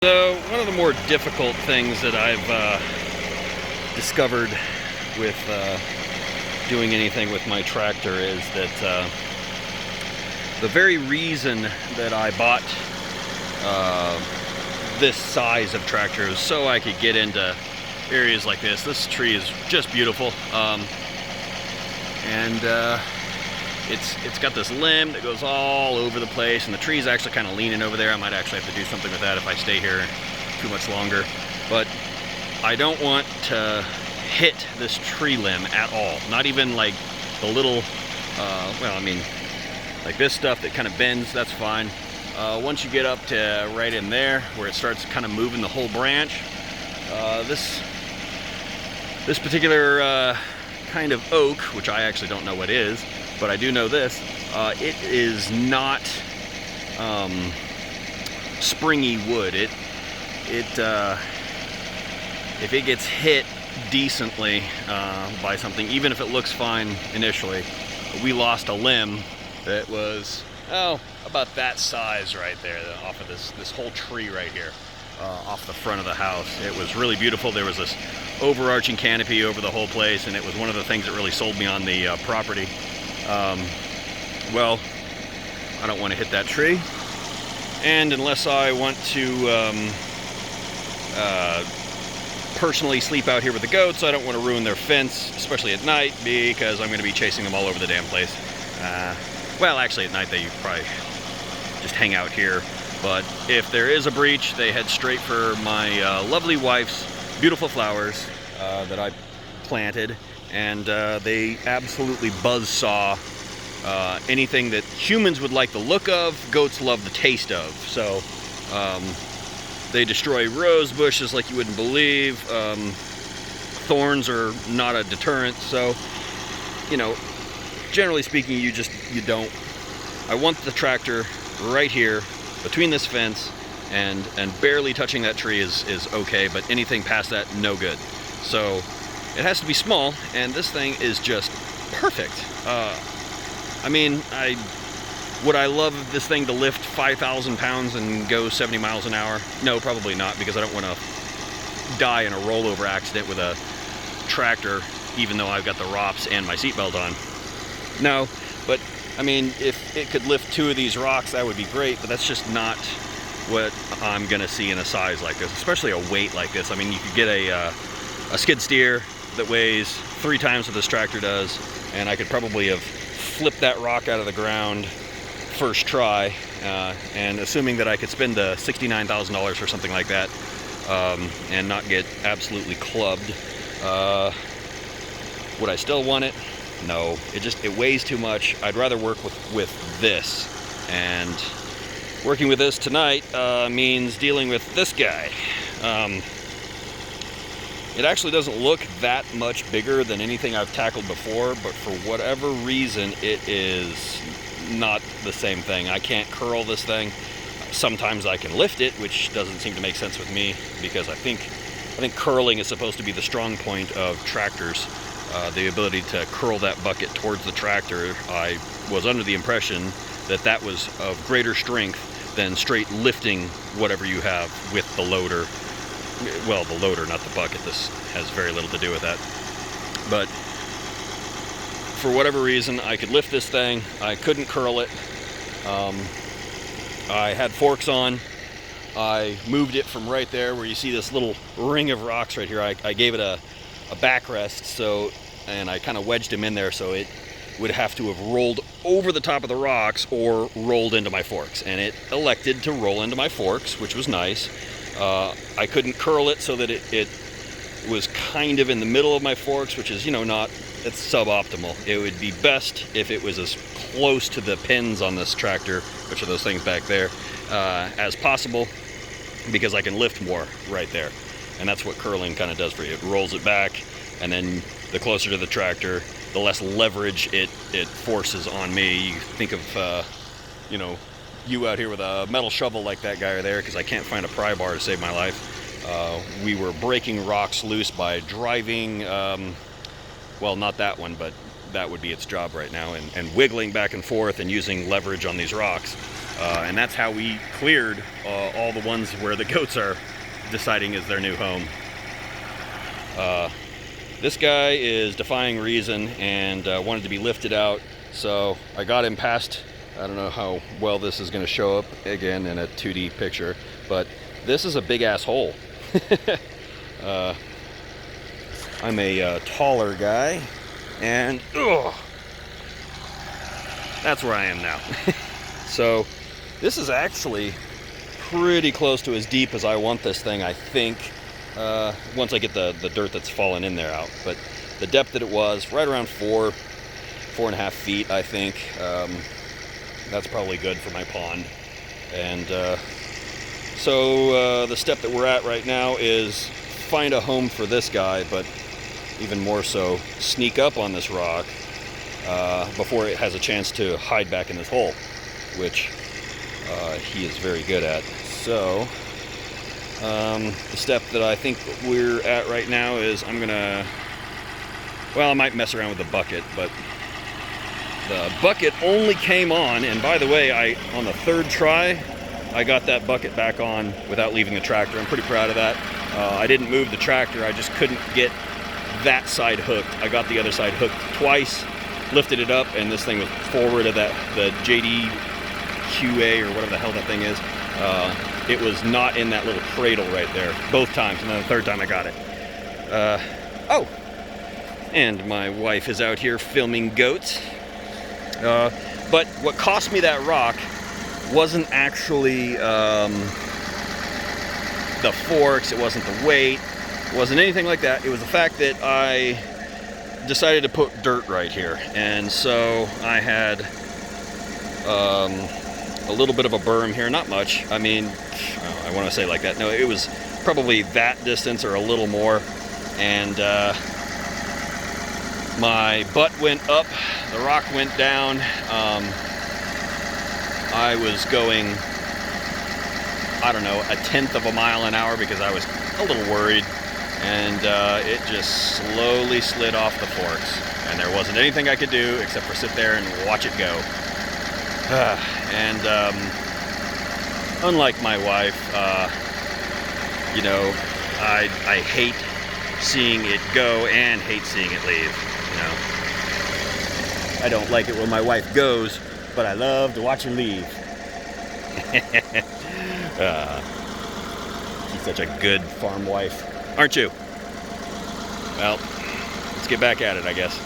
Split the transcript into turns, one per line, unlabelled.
So one of the more difficult things that I've discovered with doing anything with my tractor is that the very reason that I bought this size of tractor is so I could get into areas like this. This tree is just beautiful, and it's got this limb that goes all over the place, and the tree's actually kind of leaning over there. I might actually have to do something with that if I stay here too much longer. But I don't want to hit this tree limb at all. Not even like the little, well, I mean, like this stuff that kind of bends, that's fine. Once you get up to right in there, where it starts kind of moving the whole branch, this particular kind of oak, which I actually don't know what is, but I do know this, it is not springy wood. If it gets hit decently by something, even if it looks fine initially, we lost a limb that was, about that size right there, off of this whole tree right here, off the front of the house. It was really beautiful. There was this overarching canopy over the whole place, and it was one of the things that really sold me on the property. Well, I don't want to hit that tree, and unless I want to personally sleep out here with the goats, I don't want to ruin their fence, especially at night, because I'm going to be chasing them all over the damn place. Well, actually at night they probably just hang out here, but if there is a breach, they head straight for my lovely wife's beautiful flowers that I planted, and they absolutely buzzsaw anything that humans would like the look of, goats love the taste of. So they destroy rose bushes like you wouldn't believe. Thorns are not a deterrent, so, you know, generally speaking, you don't. I want the tractor right here between this fence and barely touching that tree is okay, but anything past that, no good. So it has to be small, and this thing is just perfect. I mean, would I love this thing to lift 5,000 pounds and go 70 miles an hour? No, probably not, because I don't want to die in a rollover accident with a tractor, even though I've got the ROPS and my seatbelt on. No, but I mean, if it could lift 2 of these rocks, that would be great, but that's just not what I'm gonna see in a size like this, especially a weight like this. I mean, you could get a skid steer that weighs 3 times what this tractor does, and I could probably have flipped that rock out of the ground first try, and assuming that I could spend the $69,000 or something like that, and not get absolutely clubbed, would I still want it? No, it weighs too much. I'd rather work with this, and working with this tonight means dealing with this guy. It actually doesn't look that much bigger than anything I've tackled before, but for whatever reason, it is not the same thing. I can't curl this thing. Sometimes I can lift it, which doesn't seem to make sense with me, because I think curling is supposed to be the strong point of tractors. The ability to curl that bucket towards the tractor. I was under the impression that that was of greater strength than straight lifting whatever you have with the loader. Well, the loader, not the bucket. This has very little to do with that. But for whatever reason, I could lift this thing. I couldn't curl it. I had forks on. I moved it from right there where you see this little ring of rocks right here. I gave it a backrest, and I kind of wedged him in there, so it would have to have rolled over the top of the rocks or rolled into my forks, and it elected to roll into my forks, which was nice. I couldn't curl it so that it was kind of in the middle of my forks, which is, it's suboptimal. It would be best if it was as close to the pins on this tractor, which are those things back there, as possible, because I can lift more right there. And that's what curling kind of does for you. It rolls it back, and then the closer to the tractor, the less leverage it forces on me. You think of, you out here with a metal shovel like that guy there, because I can't find a pry bar to save my life. We were breaking rocks loose by driving, well, not that one, but that would be its job right now, and wiggling back and forth and using leverage on these rocks. And that's how we cleared all the ones where the goats are deciding is their new home. This guy is defying reason and wanted to be lifted out, so I got him past. I don't know how well this is going to show up again in a 2D picture, but this is a big ass hole. I'm a taller guy, and that's where I am now. So this is actually pretty close to as deep as I want this thing, I think, once I get the dirt that's fallen in there out. But the depth that it was, right around 4.5 feet, I think. That's probably good for my pond. And so the step that we're at right now is find a home for this guy, but even more so, sneak up on this rock before it has a chance to hide back in this hole, which he is very good at. So the step that I think we're at right now is I'm gonna, well, I might mess around with the bucket, but the bucket only came on, and by the way, on the third try, I got that bucket back on without leaving the tractor. I'm pretty proud of that. I didn't move the tractor, I just couldn't get that side hooked. I got the other side hooked twice, lifted it up, and this thing was forward of that, the JDQA or whatever the hell that thing is. It was not in that little cradle right there, both times, and then the third time I got it. Oh, and my wife is out here filming goats. But what cost me that rock wasn't actually the forks, it wasn't the weight, it wasn't anything like that. It was the fact that I decided to put dirt right here. And so I had a little bit of a berm here, not much. I mean, I want to say like that. No, it was probably that distance or a little more. And my butt went up, the rock went down. I was going, I don't know, 1/10 of a mile an hour because I was a little worried, and it just slowly slid off the forks, and there wasn't anything I could do except for sit there and watch it go. And unlike my wife, you know, I hate seeing it go and hate seeing it leave. You know, I don't like it when my wife goes, but I love to watch her leave. She's such a good farm wife, aren't you? Well, let's get back at it, I guess.